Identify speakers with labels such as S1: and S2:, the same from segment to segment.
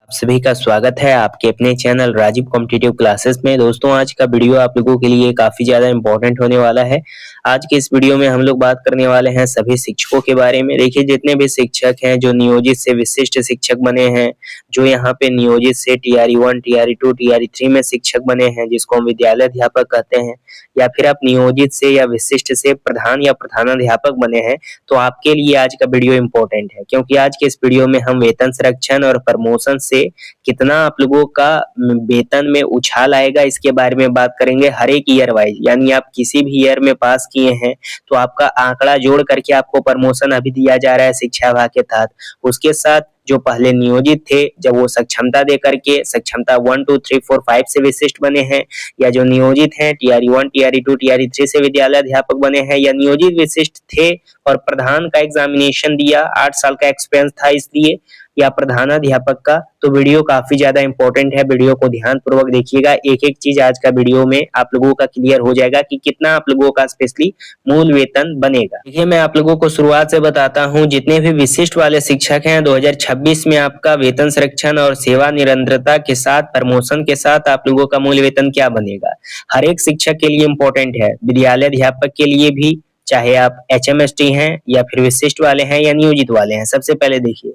S1: सभी का स्वागत है आपके अपने चैनल राजीव कॉम्पिटिटिव क्लासेस में। दोस्तों, आज का वीडियो आप लोगों के लिए काफी ज्यादा इम्पोर्टेंट होने वाला है। आज के इस वीडियो में हम लोग बात करने वाले हैं सभी शिक्षकों के बारे में। देखिए, जितने भी शिक्षक हैं जो नियोजित से विशिष्ट शिक्षक बने हैं, जो यहाँ पे नियोजित से टीआरई 1, टीआरई 2, टीआरई 3 में शिक्षक बने हैं, जिसको हम विद्यालय अध्यापक कहते हैं, या फिर आप नियोजित से या विशिष्ट से प्रधान या प्रधानाध्यापक बने हैं, तो आपके लिए आज का वीडियो इम्पोर्टेंट है। क्योंकि आज के इस वीडियो में हम वेतन संरक्षण और प्रमोशन से कितना आप लोगों का वेतन में उछाल आएगा इसके बारे में बात करेंगे। हर एक ईयर वाइज, यानी आप किसी भी ईयर में पास किए हैं तो आपका आंकड़ा जोड़ करके आपको प्रमोशन अभी दिया जा रहा है शिक्षा विभाग के तहत। उसके साथ जो पहले नियोजित थे, जब वो सक्षमता दे करके सक्षमता 1, 2, 3, 4, 5 से विशिष्ट बने हैं, या जो नियोजित हैं टीआरई 1, टीआरई 2, टीआरई 3 से विद्यालय अध्यापक बने हैं, या नियोजित विशिष्ट थे और प्रधान का एग्जामिनेशन दिया, 8 साल का एक्सपीरियंस था इसलिए, या प्रधानाध्यापक का, तो वीडियो काफी ज्यादा इंपॉर्टेंट है। वीडियो को ध्यान पूर्वक देखिएगा। एक एक चीज आज का वीडियो में आप लोगों का क्लियर हो जाएगा कि कितना आप लोगों का स्पेशली मूल वेतन बनेगा। देखिए, मैं आप लोगों को शुरुआत से बताता हूं, जितने भी विशिष्ट वाले शिक्षक हैं 2026 में आपका वेतन संरक्षण और सेवा निरंतरता के साथ प्रमोशन के साथ आप लोगों का मूल वेतन क्या बनेगा। हर एक शिक्षक के लिए इम्पोर्टेंट है, विद्यालय अध्यापक के लिए भी, चाहे आप एचएमएसटी हैं या फिर विशिष्ट वाले हैं या नियोजित वाले हैं। सबसे पहले देखिए,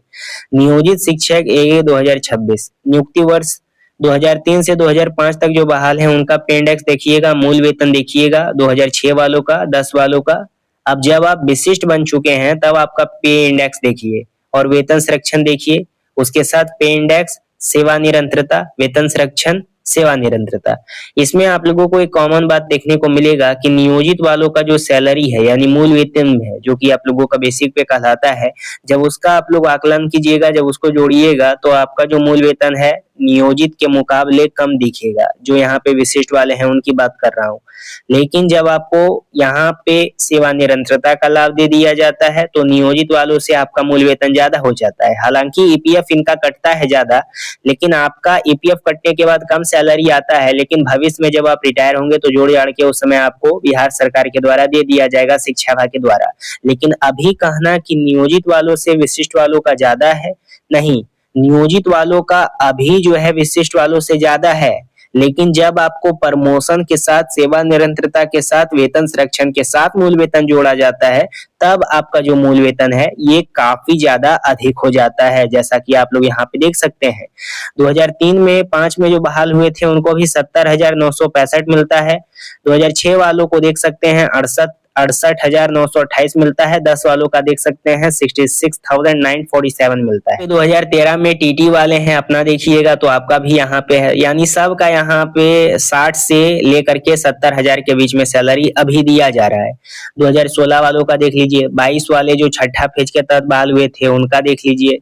S1: नियोजित शिक्षक ए 2026 नियुक्ति वर्ष 2003 से 2005 तक जो बहाल हैं उनका पे इंडेक्स देखिएगा, मूल वेतन देखिएगा 2006 वालों का, 10 वालों का। अब जब आप विशिष्ट बन चुके हैं तब आपका पे इंडेक्स देखिए और वेतन संरक्षण देखिए, उसके साथ पे इंडेक्स, सेवा निरंतरता, वेतन संरक्षण, सेवा निरंतरता। इसमें आप लोगों को एक कॉमन बात देखने को मिलेगा कि नियोजित वालों का जो सैलरी है यानी मूल वेतन है, जो कि आप लोगों का बेसिक पे कहलाता है, जब उसका आप लोग आकलन कीजिएगा, जब उसको जोड़िएगा तो आपका जो मूल वेतन है नियोजित के मुकाबले कम दिखेगा। जो यहाँ पे विशिष्ट वाले हैं उनकी बात कर रहा हूँ। लेकिन जब आपको यहाँ पे सेवा निरंतरता का लाभ दे दिया जाता है तो नियोजित वालों से आपका मूल वेतन ज्यादा हो जाता है। हालांकि ईपीएफ इनका कटता है ज्यादा, लेकिन आपका ईपीएफ कटने के बाद कम सैलरी आता है, लेकिन भविष्य में जब आप रिटायर होंगे तो जोड़ जाड़ के उस समय आपको बिहार सरकार के द्वारा दे दिया जाएगा, शिक्षा विभाग के द्वारा। लेकिन अभी कहना कि नियोजित वालों से विशिष्ट वालों का ज्यादा है, नहीं, नियोजित वालों का अभी जो है विशिष्ट वालों से ज्यादा है। लेकिन जब आपको प्रमोशन के साथ, सेवा निरंतरता के साथ, वेतन संरक्षण के साथ मूल वेतन जोड़ा जाता है, तब आपका जो मूल वेतन है ये काफी ज्यादा अधिक हो जाता है। जैसा कि आप लोग यहाँ पे देख सकते हैं, 2003 में 5 में जो बहाल हुए थे उनको भी 70,965 मिलता है। 2006 वालों को देख सकते हैं 68,928 मिलता है। 10 वालों का देख सकते हैं 66,947 मिलता है। 2013 में टीटी वाले हैं, अपना देखिएगा तो आपका भी यहाँ पे है, यानी सबका यहाँ पे 60 से लेकर के 70,000 के बीच में सैलरी अभी दिया जा रहा है। 2016 वालों का देख लीजिए, 22 वाले जो छठा फेज के तहत बहाल हुए थे उनका देख लीजिए।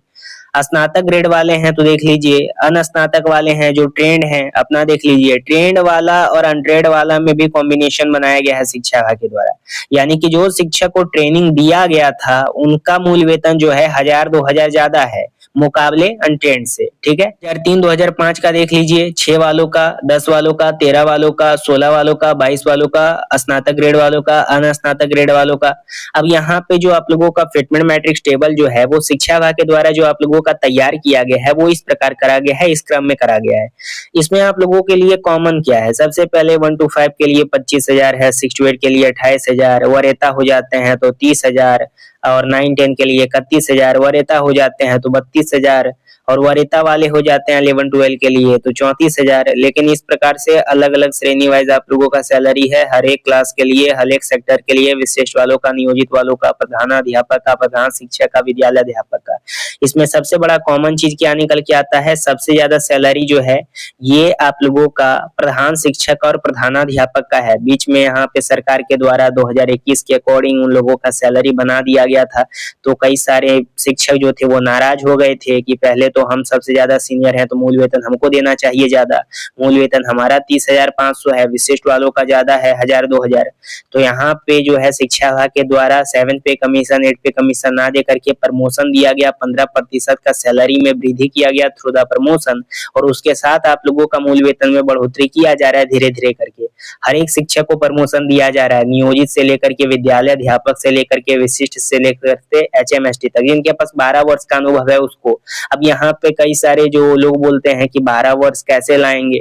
S1: स्नातक ग्रेड वाले हैं तो देख लीजिए, अनस्नातक वाले हैं जो ट्रेंड हैं अपना देख लीजिए। ट्रेंड वाला और अनट्रेंड वाला में भी कॉम्बिनेशन बनाया गया है शिक्षा विभाग के द्वारा, यानी कि जो शिक्षक को ट्रेनिंग दिया गया था उनका मूल वेतन जो है 1,000-2,000 ज्यादा है मुकाबले अनट्रेंड से। ठीक है, 2003-2005 का देख लीजिए, 6 वालों का, 10 वालों का, 13 वालों का, 16 वालों का, 22 वालों का, स्नातक ग्रेड वालों का, अनस्नातक ग्रेड वालों का। अब यहाँ पे जो आप लोगों का फिटमेंट मैट्रिक्स टेबल जो है वो शिक्षा विभाग के द्वारा जो आप लोगों का तैयार किया गया है वो इस प्रकार करा गया है, इस क्रम में करा गया है। इसमें आप लोगों के लिए कॉमन क्या है, सबसे पहले 1 to 5 के लिए 25,000 है, 6 to 8 के लिए 28,000, वरीयता हो जाते हैं तो 30,000, और 9-10 के लिए 31,000, वरीयता हो जाते हैं तो 32,000, और वरीयता वाले हो जाते हैं 11-12 के लिए तो 34,000। लेकिन इस प्रकार से अलग अलग श्रेणी वाइज आप लोगों का सैलरी है हर एक क्लास के लिए, हर एक सेक्टर के लिए, विशिष्ट वालों का, नियोजित वालों का, प्रधानाध्यापक का, प्रधान शिक्षक का, विद्यालय अध्यापक का। इसमें सबसे बड़ा कॉमन चीज क्या निकल के आता है, सबसे ज्यादा सैलरी जो है ये आप लोगों का प्रधान शिक्षक और प्रधानाध्यापक का है। बीच में यहाँ पे सरकार के द्वारा 2021 के अकॉर्डिंग उन लोगों का सैलरी बना दिया गया था, तो कई सारे शिक्षक जो थे वो नाराज हो गए थे कि पहले तो हम सबसे ज्यादा सीनियर हैं तो मूल वेतन हमको देना चाहिए ज्यादा, मूल वेतन हमारा 30,500 है, विशिष्ट वालों का ज्यादा है 1,000-2,000। तो यहाँ पे जो है शिक्षा विभाग के द्वारा 7 पे कमीशन, 8 पे कमीशन ना दे करके प्रमोशन दिया गया, 15% का सैलरी में वृद्धि किया गया थ्रू द प्रमोशन, और उसके साथ आप लोगों का मूल वेतन में बढ़ोतरी किया जा रहा है धीरे धीरे करके। हर एक शिक्षक को प्रमोशन दिया जा रहा है, नियोजित से लेकर के विद्यालय अध्यापक से लेकर के विशिष्ट से लेकर के HMST तक। जिनके पास 12 वर्ष का अनुभव है उसको। अब यहाँ पे कई सारे जो लोग बोलते हैं कि 12 वर्ष कैसे लाएंगे,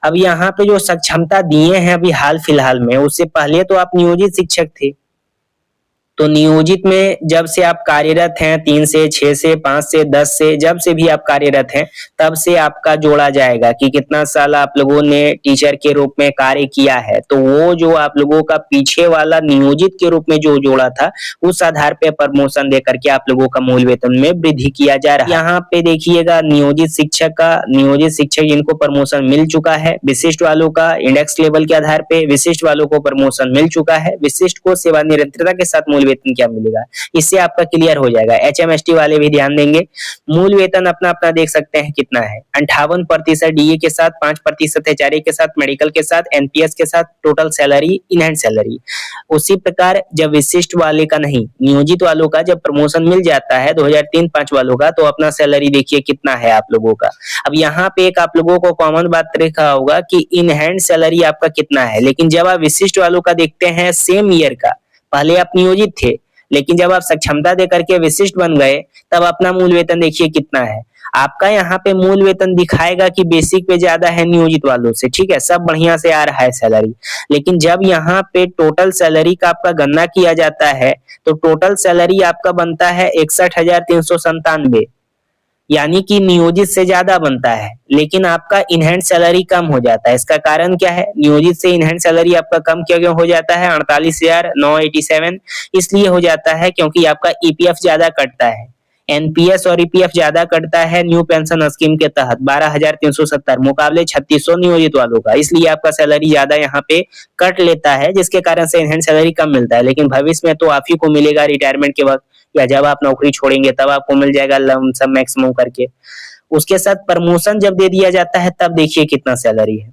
S1: अब यहाँ पे जो सक्षमता दिए हैं अभी हाल फिलहाल में, उससे पहले तो आप नियोजित शिक्षक थे। तो नियोजित में जब से आप कार्यरत हैं 3 से 6 से 5 से 10 से जब से भी आप कार्यरत हैं तब से आपका जोड़ा जाएगा कि कितना साल आप लोगों ने टीचर के रूप में कार्य किया है। तो वो जो आप लोगों का पीछे वाला नियोजित के रूप में जो जोड़ा था उस आधार पे प्रमोशन देकर के आप लोगों का मूल वेतन में वृद्धि किया जा रहा है। यहाँ पे देखिएगा नियोजित शिक्षक जिनको प्रमोशन मिल चुका है, विशिष्ट वालों का इंडेक्स लेवल के आधार पे विशिष्ट वालों को प्रमोशन मिल चुका है। विशिष्ट को सेवा निरंतरता के साथ मूल वेतन क्या मिलेगा, इससे आपका क्लियर हो जाएगा। HMST वाले भी ध्यान देंगे, मूल वेतन अपना अपना देख सकते हैं कितना है। 58% DA के साथ, 5% HRA के साथ, मेडिकल के साथ, NPS के साथ, total salary in hand salary. उसी प्रकार जब विशिष्ट वाले का नहीं, नियोजित वालों का जब प्रमोशन मिल जाता है 2003-5 वालों का, तो अपना सैलरी देखिए कितना है आप लोगों का। अब यहाँ पे एक आप लोगों को कॉमन बात देखा होगा कि इन हैंड सैलरी आपका कितना है, लेकिन जब आप विशिष्ट वालों का देखते हैं सेम ईयर का, पहले आप नियोजित थे लेकिन जब आप सक्षमता देकर के विशिष्ट बन गए तब अपना मूल वेतन देखिए कितना है। आपका यहाँ पे मूल वेतन दिखाएगा कि बेसिक पे ज्यादा है नियोजित वालों से, ठीक है, सब बढ़िया से आ रहा है सैलरी। लेकिन जब यहाँ पे टोटल सैलरी का आपका गणना किया जाता है तो टोटल सैलरी आपका बनता है 61,397, यानी कि नियोजित से ज्यादा बनता है, लेकिन आपका इन हैंड सैलरी कम हो जाता है। इसका कारण क्या है, नियोजित से इन हैंड सैलरी आपका कम क्यों हो जाता है 48,987? इसलिए हो जाता है क्योंकि आपका EPF ज्यादा कटता है, NPS और EPF ज्यादा कटता है न्यू पेंशन स्कीम के तहत 12,370 मुकाबले 3600 नियोजित वालों का, इसलिए आपका सैलरी ज्यादा यहाँ पे कट लेता है, जिसके कारण से इन हैंड सैलरी कम मिलता है। लेकिन भविष्य में तो आप ही को मिलेगा रिटायरमेंट के वक्त या जब आप नौकरी छोड़ेंगे तब आपको मिल जाएगा लमसम मैक्सिमम करके। उसके साथ प्रमोशन जब दे दिया जाता है तब देखिए कितना सैलरी है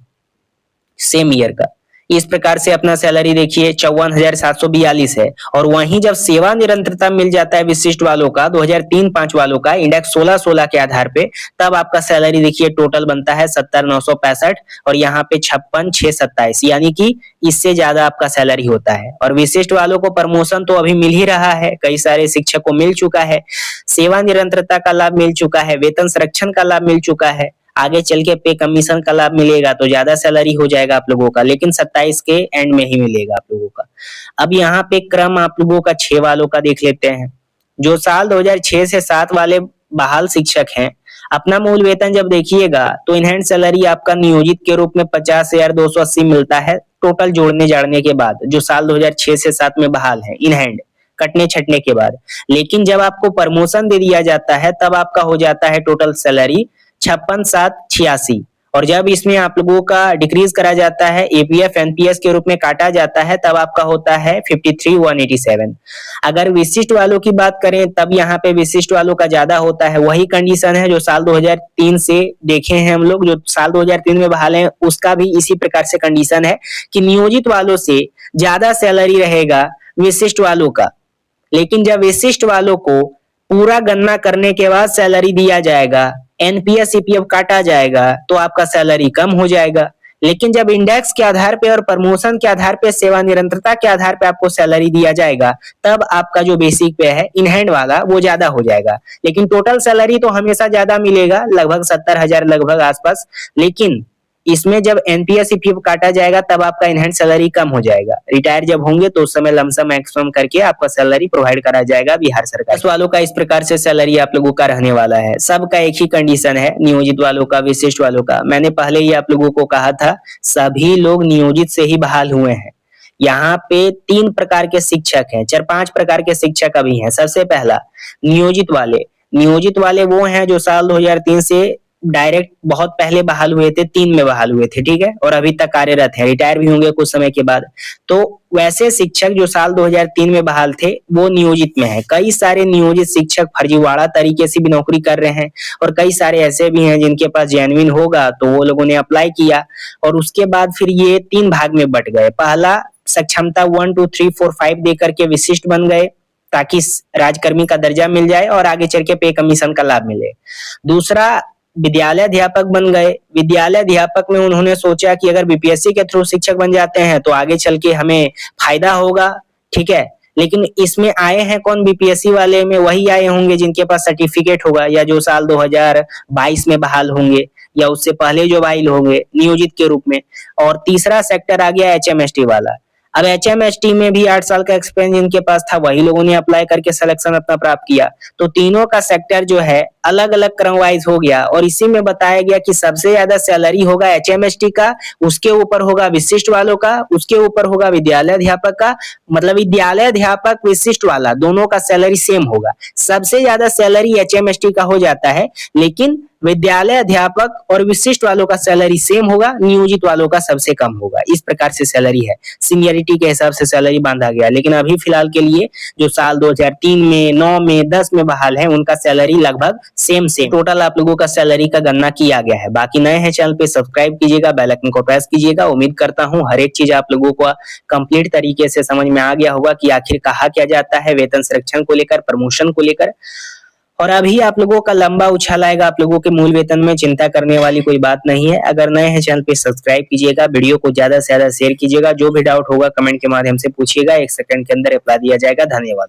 S1: सेम ईयर का। इस प्रकार से अपना सैलरी देखिए 54,742 है। और वहीं जब सेवा निरंतरता मिल जाता है विशिष्ट वालों का 2003-5 वालों का इंडेक्स 16-16 के आधार पे, तब आपका सैलरी देखिए टोटल बनता है 70,965 और यहाँ पे 56,627, यानी कि इससे ज्यादा आपका सैलरी होता है। और विशिष्ट वालों को प्रमोशन तो अभी मिल ही रहा है, कई सारे शिक्षक को मिल चुका है, सेवा निरंतरता का लाभ मिल चुका है, वेतन संरक्षण का लाभ मिल चुका है, आगे चल के पे कमीशन का लाभ मिलेगा तो ज्यादा सैलरी हो जाएगा आप लोगों का, लेकिन 27 के एंड में ही मिलेगा आप लोगों का। अब यहाँ पे क्रम आप लोगों का 6 वालों का देख लेते हैं। जो साल 2006 से 7 वाले बहाल शिक्षक हैं, अपना मूल वेतन जब देखिएगा तो इन हैंड सैलरी आपका नियोजित के रूप में 50,280 मिलता है टोटल जोड़ने जाड़ने के बाद, जो साल 2006 से 7 में बहाल है इन हैंड कटने छटने के बाद। लेकिन जब आपको प्रमोशन दे दिया जाता है तब आपका हो जाता है टोटल सैलरी 56,786, और जब इसमें आप लोगों का डिक्रीज करा जाता है EPF NPS के रूप में काटा जाता है तब आपका होता है 53,187। अगर विशिष्ट वालों की बात करें तब यहाँ पे विशिष्ट वालों का ज्यादा होता है, वही कंडीशन है जो साल 2003 से देखे हैं हम लोग, जो साल 2003 में बहाल है उसका भी इसी प्रकार से कंडीशन है कि नियोजित वालों से ज्यादा सैलरी रहेगा विशिष्ट वालों का। लेकिन जब विशिष्ट वालों को पूरा गणना करने के बाद सैलरी दिया जाएगा, NPS EPF काटा जाएगा तो आपका सैलरी कम हो जाएगा। लेकिन जब इंडेक्स के आधार पे और प्रमोशन के आधार पे, सेवा निरंतरता के आधार पे आपको सैलरी दिया जाएगा तब आपका जो बेसिक पे है इन हैंड वाला वो ज्यादा हो जाएगा। लेकिन टोटल सैलरी तो हमेशा ज्यादा मिलेगा, लगभग 70,000 लगभग आसपास। लेकिन इसमें जब NPS EPF काटा जाएगा तब आपका इन हैंड सैलरी कम हो जाएगा। रिटायर जब होंगे तो उस समय लमसम मैक्सिमम करके आपका सैलरी प्रोवाइड करा जाएगा बिहार सरकार। इस वालों का इस प्रकार से सैलरी आप लोगों का रहने वाला है। सबका एक ही कंडीशन है, नियोजित वालों का, विशिष्ट वालों का। मैंने पहले ही आप लोगों को कहा था सभी लोग नियोजित से ही बहाल हुए हैं। यहाँ पे 3 प्रकार के शिक्षक हैं, 4-5 प्रकार के शिक्षक अभी हैं। सबसे पहला नियोजित वाले वो हैं जो साल 2003 से डायरेक्ट बहुत पहले बहाल हुए थे, 3 में बहाल हुए थे, ठीक है, और अभी तक कार्यरत है, रिटायर भी होंगे कुछ समय के बाद। तो वैसे शिक्षक जो साल 2003 में बहाल थे वो नियोजित में है। कई सारे नियोजित शिक्षक फर्जीवाड़ा तरीके से भी नौकरी कर रहे हैं और कई सारे ऐसे भी हैं जिनके पास जेन्युइन होगा तो वो लोगों ने अप्लाई किया और उसके बाद फिर ये 3 भाग में बट गए। पहला सक्षमता 1 2 3 4 5 दे करके विशिष्ट बन गए ताकि राजकर्मी का दर्जा मिल जाए और आगे चल के पे कमीशन का लाभ मिले। दूसरा विद्यालय अध्यापक बन गए। विद्यालय अध्यापक में उन्होंने सोचा कि अगर बीपीएससी के थ्रू शिक्षक बन जाते हैं तो आगे चल के हमें फायदा होगा, ठीक है। लेकिन इसमें आए हैं कौन, बीपीएससी वाले में वही आए होंगे जिनके पास सर्टिफिकेट होगा, या जो साल 2022 में बहाल होंगे या उससे पहले जो बहाल होंगे नियोजित के रूप में। और तीसरा सेक्टर आ गया एचएमएसटी वाला। अब एचएमएसटी में भी 8 साल का एक्सपीरियंस जिनके पास था वही लोगों ने अप्लाई करके सिलेक्शन अपना प्राप्त किया। तो तीनों का सेक्टर जो है अलग अलग क्रम वाइज हो गया, और इसी में बताया गया कि सबसे ज्यादा सैलरी होगा एचएमएसटी का, उसके ऊपर होगा विशिष्ट वालों का, उसके ऊपर होगा विद्यालय अध्यापक का। मतलब विद्यालय अध्यापक विशिष्ट वाला दोनों का सैलरी सेम होगा। सबसे ज्यादा सैलरी एचएमएसटी का हो जाता है, लेकिन विद्यालय अध्यापक और विशिष्ट वालों का सैलरी सेम होगा, नियोजित वालों का सबसे कम होगा। इस प्रकार से सैलरी है, सीनियरिटी के हिसाब से सैलरी बांधा गया। लेकिन अभी फिलहाल के लिए जो साल 2003 में, 9 में, 10 में बहाल है उनका सैलरी लगभग सेम टोटल आप लोगों का सैलरी का गणना किया गया है। बाकी नए हैं चैनल पे सब्सक्राइब कीजिएगा, बेल आइकन को प्रेस कीजिएगा। उम्मीद करता हूँ हर एक चीज आप लोगों को कंप्लीट तरीके से समझ में आ गया होगा कि आखिर कहा क्या जाता है वेतन संरक्षण को लेकर, प्रमोशन को लेकर। और अभी आप लोगों का लंबा उछाल आएगा आप लोगों के मूल वेतन में, चिंता करने वाली कोई बात नहीं है। अगर नए हैं चैनल पे सब्सक्राइब कीजिएगा, वीडियो को ज्यादा से ज्यादा शेयर कीजिएगा। जो भी डाउट होगा कमेंट के माध्यम से पूछिएगा, 1 सेकंड के अंदर रिप्लाई दिया जाएगा। धन्यवाद।